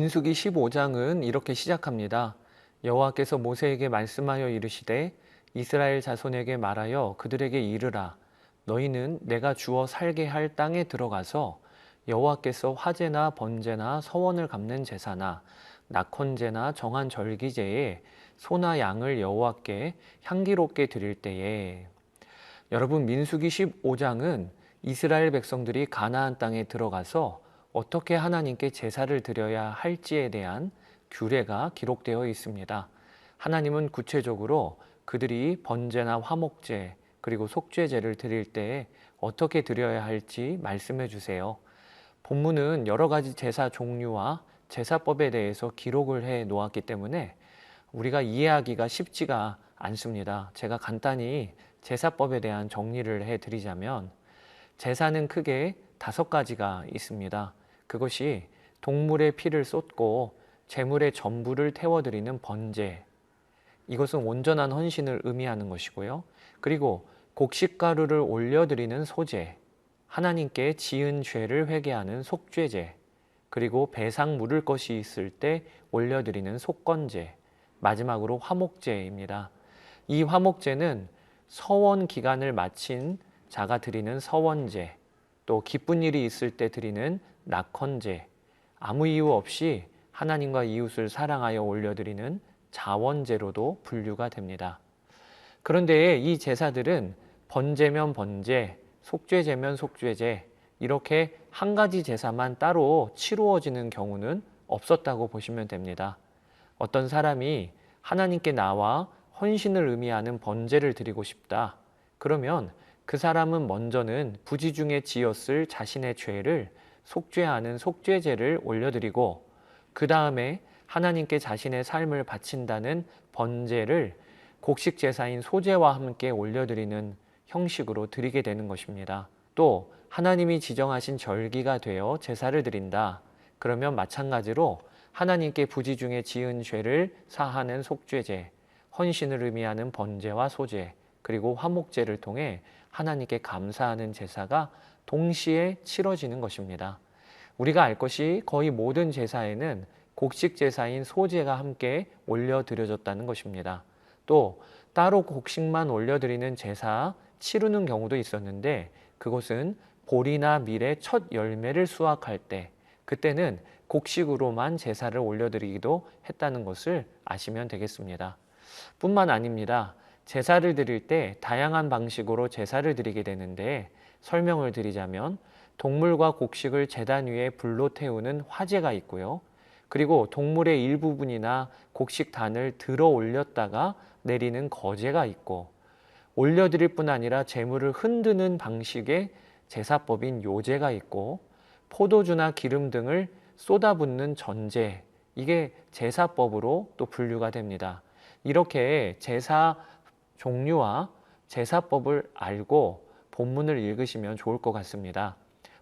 민수기 15장은 이렇게 시작합니다. 여호와께서 모세에게 말씀하여 이르시되 이스라엘 자손에게 말하여 그들에게 이르라. 너희는 내가 주어 살게 할 땅에 들어가서 여호와께서 화제나 번제나 서원을 갚는 제사나 낙헌제나 정한 절기제에 소나 양을 여호와께 향기롭게 드릴 때에. 여러분, 민수기 15장은 이스라엘 백성들이 가나안 땅에 들어가서 어떻게 하나님께 제사를 드려야 할지에 대한 규례가 기록되어 있습니다. 하나님은 구체적으로 그들이 번제나 화목제 그리고 속죄제를 드릴 때 어떻게 드려야 할지 말씀해 주세요. 본문은 여러 가지 제사 종류와 제사법에 대해서 기록을 해 놓았기 때문에 우리가 이해하기가 쉽지가 않습니다. 제가 간단히 제사법에 대한 정리를 해 드리자면, 제사는 크게 5가지가 있습니다. 그것이 동물의 피를 쏟고 제물의 전부를 태워드리는 번제, 이것은 온전한 헌신을 의미하는 것이고요. 그리고 곡식가루를 올려드리는 소제, 하나님께 지은 죄를 회개하는 속죄제, 그리고 배상 물을 것이 있을 때 올려드리는 속건제, 마지막으로 화목제입니다. 이 화목제는 서원 기간을 마친 자가 드리는 서원제, 또 기쁜 일이 있을 때 드리는 낙헌제, 아무 이유 없이 하나님과 이웃을 사랑하여 올려드리는 자원제로도 분류가 됩니다. 그런데 이 제사들은 번제면 번제, 속죄제면 속죄제, 이렇게 한 가지 제사만 따로 치루어지는 경우는 없었다고 보시면 됩니다. 어떤 사람이 하나님께 나와 헌신을 의미하는 번제를 드리고 싶다. 그러면 그 사람은 먼저는 부지 중에 지었을 자신의 죄를 속죄하는 속죄제를 올려드리고, 그 다음에 하나님께 자신의 삶을 바친다는 번제를 곡식 제사인 소제와 함께 올려드리는 형식으로 드리게 되는 것입니다. 또 하나님이 지정하신 절기가 되어 제사를 드린다. 그러면 마찬가지로 하나님께 부지 중에 지은 죄를 사하는 속죄제, 헌신을 의미하는 번제와 소제, 그리고 화목제를 통해 하나님께 감사하는 제사가 동시에 치러지는 것입니다. 우리가 알 것이 거의 모든 제사에는 곡식 제사인 소제가 함께 올려드려졌다는 것입니다. 또 따로 곡식만 올려드리는 제사 치르는 경우도 있었는데, 그것은 보리나 밀의 첫 열매를 수확할 때, 그때는 곡식으로만 제사를 올려드리기도 했다는 것을 아시면 되겠습니다. 뿐만 아닙니다. 제사를 드릴 때 다양한 방식으로 제사를 드리게 되는데, 설명을 드리자면 동물과 곡식을 제단 위에 불로 태우는 화제가 있고요. 그리고 동물의 일부분이나 곡식단을 들어 올렸다가 내리는 거제가 있고, 올려드릴 뿐 아니라 제물을 흔드는 방식의 제사법인 요제가 있고, 포도주나 기름 등을 쏟아붓는 전제, 이게 제사법으로 또 분류가 됩니다. 이렇게 제사 종류와 제사법을 알고 본문을 읽으시면 좋을 것 같습니다.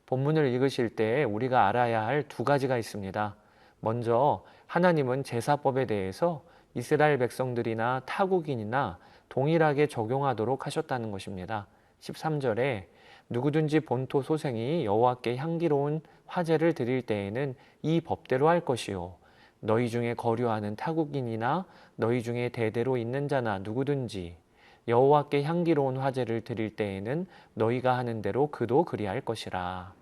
본문을 읽으실 때 우리가 알아야 할 2가지가 있습니다. 먼저 하나님은 제사법에 대해서 이스라엘 백성들이나 타국인이나 동일하게 적용하도록 하셨다는 것입니다. 13절에 누구든지 본토 소생이 여호와께 향기로운 화제를 드릴 때에는 이 법대로 할 것이요, 너희 중에 거류하는 타국인이나 너희 중에 대대로 있는 자나 누구든지 여호와께 향기로운 화제를 드릴 때에는 너희가 하는 대로 그도 그리할 것이라.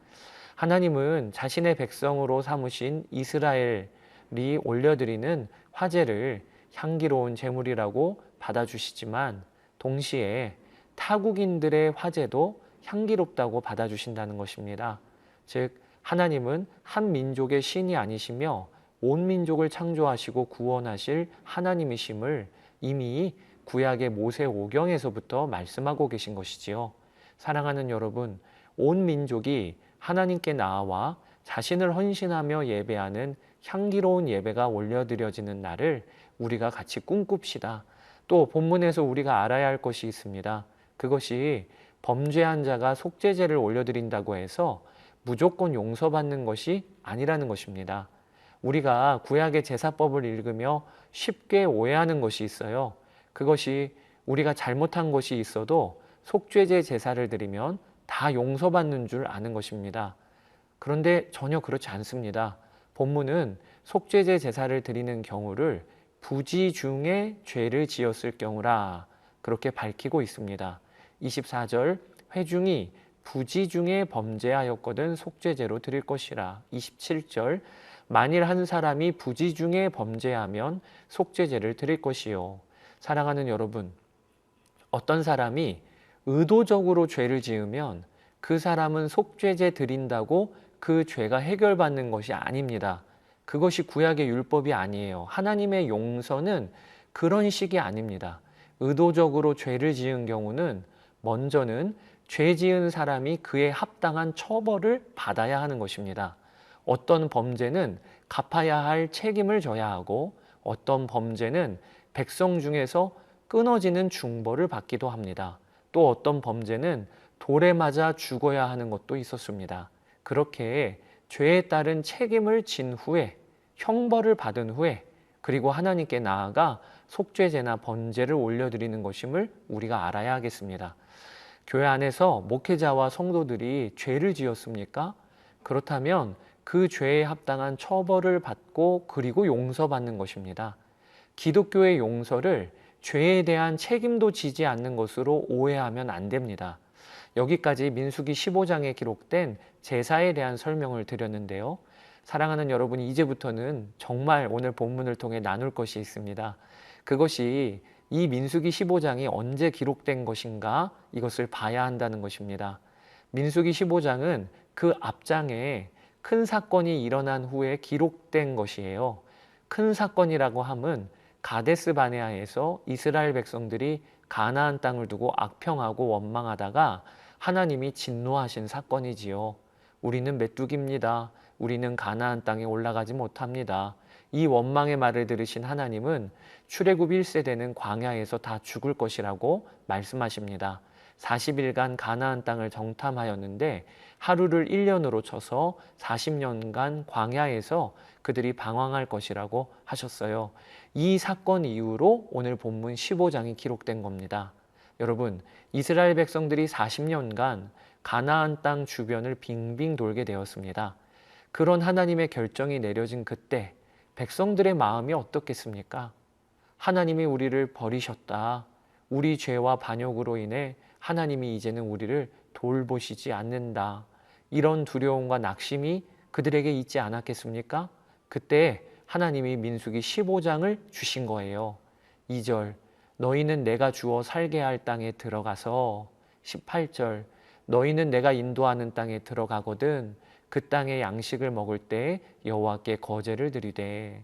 하나님은 자신의 백성으로 삼으신 이스라엘이 올려드리는 화제를 향기로운 제물이라고 받아주시지만, 동시에 타국인들의 화제도 향기롭다고 받아주신다는 것입니다. 즉, 하나님은 한 민족의 신이 아니시며 온 민족을 창조하시고 구원하실 하나님이심을 이미 구약의 모세오경에서부터 말씀하고 계신 것이지요. 사랑하는 여러분, 온 민족이 하나님께 나아와 자신을 헌신하며 예배하는 향기로운 예배가 올려드려지는 날을 우리가 같이 꿈꿉시다. 또 본문에서 우리가 알아야 할 것이 있습니다. 그것이 범죄한 자가 속죄제를 올려드린다고 해서 무조건 용서받는 것이 아니라는 것입니다. 우리가 구약의 제사법을 읽으며 쉽게 오해하는 것이 있어요. 그것이 우리가 잘못한 것이 있어도 속죄제 제사를 드리면 다 용서받는 줄 아는 것입니다. 그런데 전혀 그렇지 않습니다. 본문은 속죄제 제사를 드리는 경우를 부지 중에 죄를 지었을 경우라 그렇게 밝히고 있습니다. 24절 회중이 부지 중에 범죄하였거든 속죄제로 드릴 것이라. 27절 만일 한 사람이 부지 중에 범죄하면 속죄제를 드릴 것이요. 사랑하는 여러분, 어떤 사람이 의도적으로 죄를 지으면 그 사람은 속죄제 드린다고 그 죄가 해결받는 것이 아닙니다. 그것이 구약의 율법이 아니에요. 하나님의 용서는 그런 식이 아닙니다. 의도적으로 죄를 지은 경우는 먼저는 죄 지은 사람이 그에 합당한 처벌을 받아야 하는 것입니다. 어떤 범죄는 갚아야 할 책임을 져야 하고 어떤 범죄는 백성 중에서 끊어지는 중벌을 받기도 합니다. 또 어떤 범죄는 돌에 맞아 죽어야 하는 것도 있었습니다. 그렇게 죄에 따른 책임을 진 후에 형벌을 받은 후에 그리고 하나님께 나아가 속죄제나 번제를 올려드리는 것임을 우리가 알아야 하겠습니다. 교회 안에서 목회자와 성도들이 죄를 지었습니까? 그렇다면 그 죄에 합당한 처벌을 받고 그리고 용서받는 것입니다. 기독교의 용서를 죄에 대한 책임도 지지 않는 것으로 오해하면 안 됩니다. 여기까지 민수기 15장에 기록된 제사에 대한 설명을 드렸는데요. 사랑하는 여러분이 이제부터는 정말 오늘 본문을 통해 나눌 것이 있습니다. 그것이 이 민수기 15장이 언제 기록된 것인가 이것을 봐야 한다는 것입니다. 민수기 15장은 그 앞장에 큰 사건이 일어난 후에 기록된 것이에요. 큰 사건이라고 함은 가데스 바네아에서 이스라엘 백성들이 가나안 땅을 두고 악평하고 원망하다가 하나님이 진노하신 사건이지요. 우리는 메뚜기입니다. 우리는 가나안 땅에 올라가지 못합니다. 이 원망의 말을 들으신 하나님은 출애굽 1세대는 광야에서 다 죽을 것이라고 말씀하십니다. 40일간 가나안 땅을 정탐하였는데 하루를 1년으로 쳐서 40년간 광야에서 그들이 방황할 것이라고 하셨어요. 이 사건 이후로 오늘 본문 15장이 기록된 겁니다. 여러분, 이스라엘 백성들이 40년간 가나안 땅 주변을 빙빙 돌게 되었습니다. 그런 하나님의 결정이 내려진 그때 백성들의 마음이 어떻겠습니까? 하나님이 우리를 버리셨다. 우리 죄와 반역으로 인해 하나님이 이제는 우리를 돌보시지 않는다. 이런 두려움과 낙심이 그들에게 있지 않았겠습니까? 그때 하나님이 민수기 15장을 주신 거예요. 2절 너희는 내가 주어 살게 할 땅에 들어가서 18절 너희는 내가 인도하는 땅에 들어가거든 그 땅의 양식을 먹을 때 여호와께 거제를 드리되.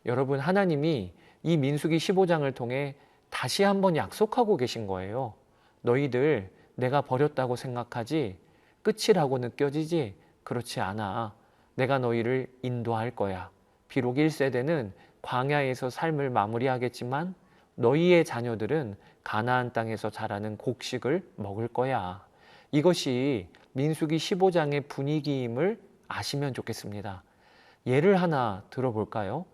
여러분, 하나님이 이 민수기 15장을 통해 다시 한번 약속하고 계신 거예요. 너희들 내가 버렸다고 생각하지 끝이라고 느껴지지? 그렇지 않아. 내가 너희를 인도할 거야. 비록 1세대는 광야에서 삶을 마무리하겠지만 너희의 자녀들은 가나안 땅에서 자라는 곡식을 먹을 거야. 이것이 민수기 15장의 분위기임을 아시면 좋겠습니다. 예를 하나 들어볼까요?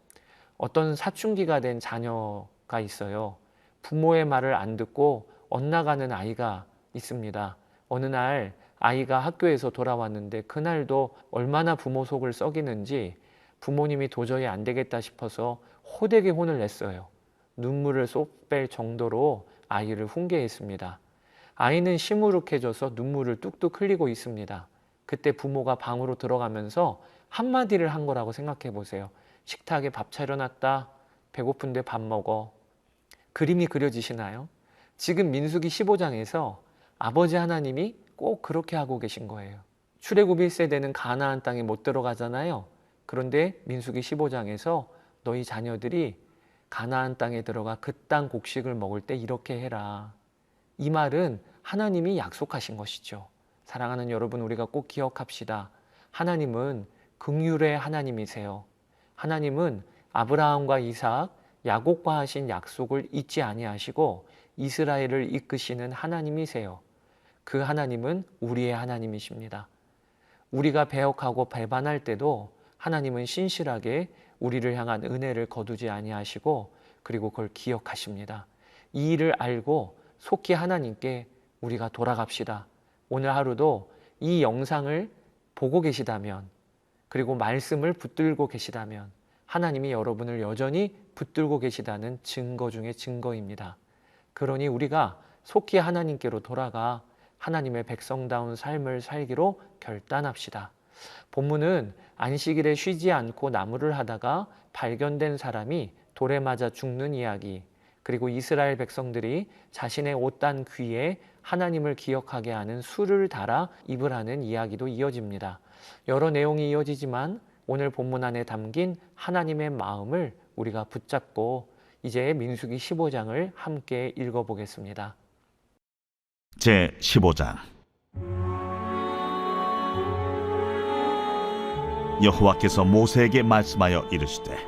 어떤 사춘기가 된 자녀가 있어요. 부모의 말을 안 듣고 엇나가는 아이가 있습니다. 어느 날 아이가 학교에서 돌아왔는데 그날도 얼마나 부모 속을 썩이는지 부모님이 도저히 안 되겠다 싶어서 호되게 혼을 냈어요. 눈물을 쏙 뺄 정도로 아이를 훈계했습니다. 아이는 시무룩해져서 눈물을 뚝뚝 흘리고 있습니다. 그때 부모가 방으로 들어가면서 한마디를 한 거라고 생각해 보세요. 식탁에 밥 차려놨다. 배고픈데 밥 먹어. 그림이 그려지시나요? 지금 민수기 15장에서 아버지 하나님이 꼭 그렇게 하고 계신 거예요. 출애굽 1세대는 가나안 땅에 못 들어가잖아요. 그런데 민수기 15장에서 너희 자녀들이 가나안 땅에 들어가 그 땅 곡식을 먹을 때 이렇게 해라. 이 말은 하나님이 약속하신 것이죠. 사랑하는 여러분, 우리가 꼭 기억합시다. 하나님은 긍휼의 하나님이세요. 하나님은 아브라함과 이삭, 야곱과 하신 약속을 잊지 아니하시고 이스라엘을 이끄시는 하나님이세요. 그 하나님은 우리의 하나님이십니다. 우리가 배역하고 배반할 때도 하나님은 신실하게 우리를 향한 은혜를 거두지 아니하시고 그리고 그걸 기억하십니다. 이 일을 알고 속히 하나님께 우리가 돌아갑시다. 오늘 하루도 이 영상을 보고 계시다면 그리고 말씀을 붙들고 계시다면 하나님이 여러분을 여전히 붙들고 계시다는 증거 중의 증거입니다. 그러니 우리가 속히 하나님께로 돌아가 하나님의 백성다운 삶을 살기로 결단합시다. 본문은 안식일에 쉬지 않고 나무를 하다가 발견된 사람이 돌에 맞아 죽는 이야기, 그리고 이스라엘 백성들이 자신의 옷단 귀에 하나님을 기억하게 하는 술을 달아 입을 하는 이야기도 이어집니다. 여러 내용이 이어지지만 오늘 본문 안에 담긴 하나님의 마음을 우리가 붙잡고 이제 민수기 15장을 함께 읽어보겠습니다. 제 15장. 여호와께서 모세에게 말씀하여 이르시되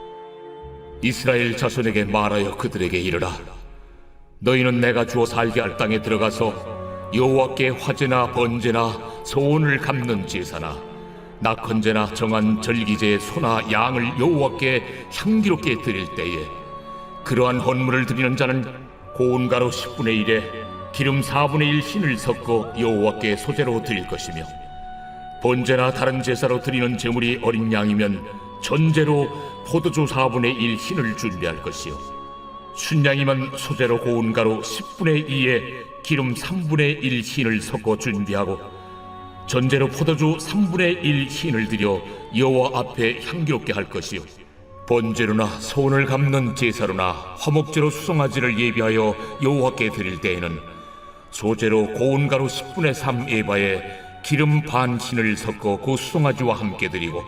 이스라엘 자손에게 말하여 그들에게 이르라. 너희는 내가 주어 살게 할 땅에 들어가서 여호와께 화제나 번제나 소원을 갚는 제사나 낙헌제나 정한 절기제의 소나 양을 여호와께 향기롭게 드릴 때에 그러한 헌물을 드리는 자는 고운 가루 10분의 1에 기름 4분의 1 흰을 섞어 여호와께 소제로 드릴 것이며, 번제나 다른 제사로 드리는 제물이 어린 양이면 전제로 포도주 4분의 1 흰을 준비할 것이요, 순양이면 소제로 고운 가루 10분의 2에 기름 3분의 1 흰을 섞어 준비하고, 전제로 포도주 3분의 1 흰을 드려 여호와 앞에 향기롭게 할 것이요, 번제로나 소원을 갚는 제사로나 화목제로 수송아지를 예비하여 여호와께 드릴 때에는 소제로 고운 가루 10분의 3 에바에 기름 반 흰을 섞어 그 수송아지와 함께 드리고,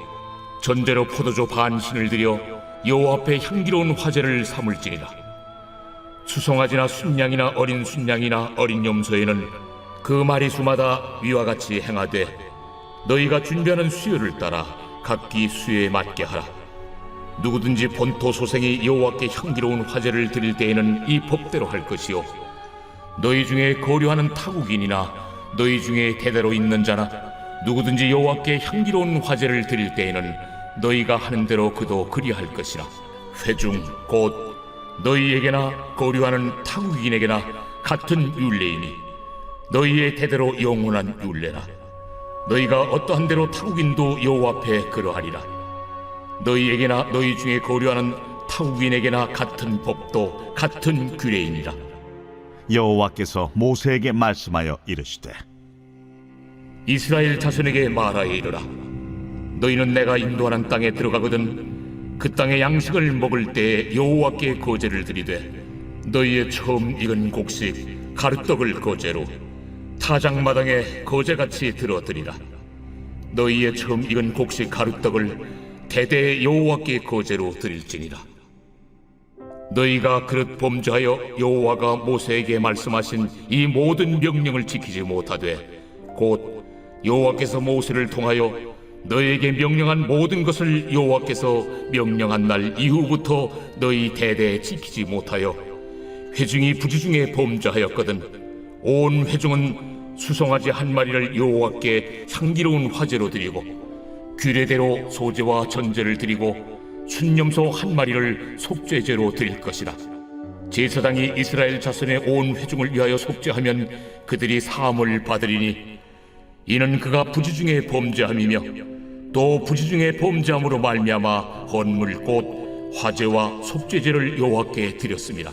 전제로 포도주 반 흰을 드려 여호와 앞에 향기로운 화제를 삼을지니라. 수송아지나 순양이나 어린 순양이나 어린 염소에는 그 마리수마다 위와 같이 행하되 너희가 준비하는 수요를 따라 각기 수요에 맞게 하라. 누구든지 본토 소생이 여호와께 향기로운 화제를 드릴 때에는 이 법대로 할 것이요, 너희 중에 거류하는 타국인이나 너희 중에 대대로 있는 자나 누구든지 여호와께 향기로운 화제를 드릴 때에는 너희가 하는 대로 그도 그리할 것이라. 회중 곧 너희에게나 거류하는 타국인에게나 같은 율례이니 너희의 대대로 영원한 율례라. 너희가 어떠한 대로 타국인도 여호와 앞에 그러하리라. 너희에게나 너희 중에 거류하는 타국인에게나 같은 법도 같은 규례이니라. 여호와께서 모세에게 말씀하여 이르시되 이스라엘 자손에게 말하여 이르라. 너희는 내가 인도하는 땅에 들어가거든 그 땅의 양식을 먹을 때에 여호와께 거제를 드리되 너희의 처음 익은 곡식 가루떡을 거제로 타작마당에 거제같이 들어드리라. 너희의 처음 익은 곡식 가루떡을 대대에 여호와께 거제로 드릴지니라. 너희가 그릇 범죄하여 여호와가 모세에게 말씀하신 이 모든 명령을 지키지 못하되 곧 여호와께서 모세를 통하여 너희에게 명령한 모든 것을 여호와께서 명령한 날 이후부터 너희 대대에 지키지 못하여 회중이 부지중에 범죄하였거든 온 회중은 수송아지 한 마리를 여호와께 향기로운 화제로 드리고 규례대로 소제와 전제를 드리고 순염소 한 마리를 속죄제로 드릴 것이라. 제사장이 이스라엘 자손의 온 회중을 위하여 속죄하면 그들이 사함을 받으리니 이는 그가 부지중에 범죄함이며 또 부지중에 범죄함으로 말미암아 헌물 곧 화제와 속죄제를 여호와께 드렸습니다.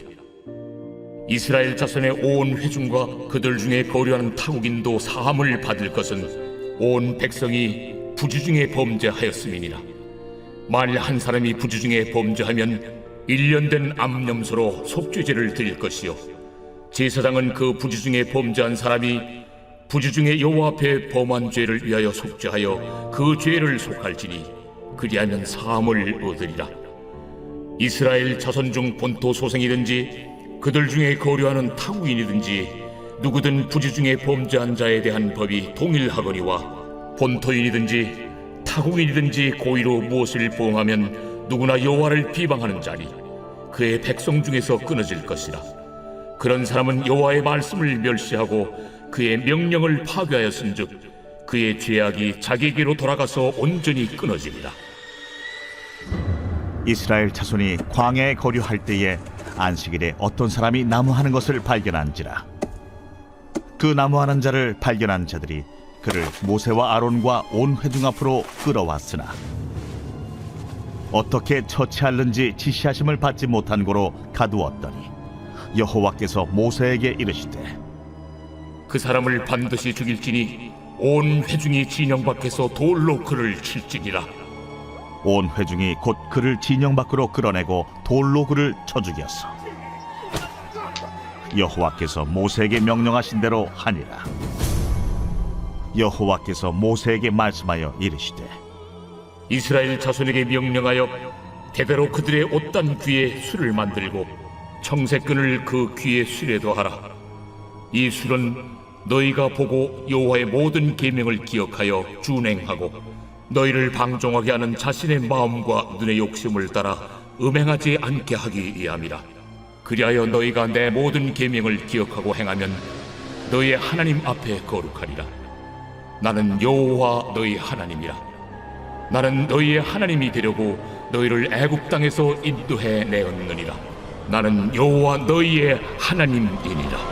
이스라엘 자손의 온 회중과 그들 중에 거류하는 타국인도 사함을 받을 것은 온 백성이 부지중에 범죄하였음이니라. 만일 한 사람이 부지중에 범죄하면 1년 된 암염소로 속죄제를 드릴 것이요, 제사장은 그 부지중에 범죄한 사람이 부지중에 여호와 앞에 범한 죄를 위하여 속죄하여 그 죄를 속할지니 그리하면 사함을 얻으리라. 이스라엘 자손 중 본토 소생이든지 그들 중에 거류하는 타국인이든지 누구든 부지중에 범죄한 자에 대한 법이 동일하거니와 본토인이든지 타국인이든지 고의로 무엇을 보응하면 누구나 여호와를 비방하는 자니 그의 백성 중에서 끊어질 것이라. 그런 사람은 여호와의 말씀을 멸시하고 그의 명령을 파괴하였은즉 그의 죄악이 자기에게로 돌아가서 온전히 끊어지리라. 이스라엘 자손이 광야에 거류할 때에 안식일에 어떤 사람이 나무하는 것을 발견한지라. 그 나무하는 자를 발견한 자들이 그를 모세와 아론과 온 회중 앞으로 끌어왔으나 어떻게 처치할는지 지시하심을 받지 못한 고로 가두었더니 여호와께서 모세에게 이르시되 그 사람을 반드시 죽일지니 온 회중이 진영 밖에서 돌로 그를 칠지니라. 온 회중이 곧 그를 진영 밖으로 끌어내고 돌로 그를 쳐 죽였어. 여호와께서 모세에게 명령하신 대로 하니라. 여호와께서 모세에게 말씀하여 이르시되 이스라엘 자손에게 명령하여 대대로 그들의 옷단 귀에 술을 만들고 청색끈을 그 귀에 술에 더하라. 이 술은 너희가 보고 여호와의 모든 계명을 기억하여 준행하고 너희를 방종하게 하는 자신의 마음과 눈의 욕심을 따라 음행하지 않게 하기 위함이라. 그리하여 너희가 내 모든 계명을 기억하고 행하면 너희의 하나님 앞에 거룩하리라. 나는 여호와 너희 하나님이라. 나는 너희의 하나님이 되려고 너희를 애굽 땅에서 인도해 내었느니라. 나는 여호와 너희의 하나님이니라.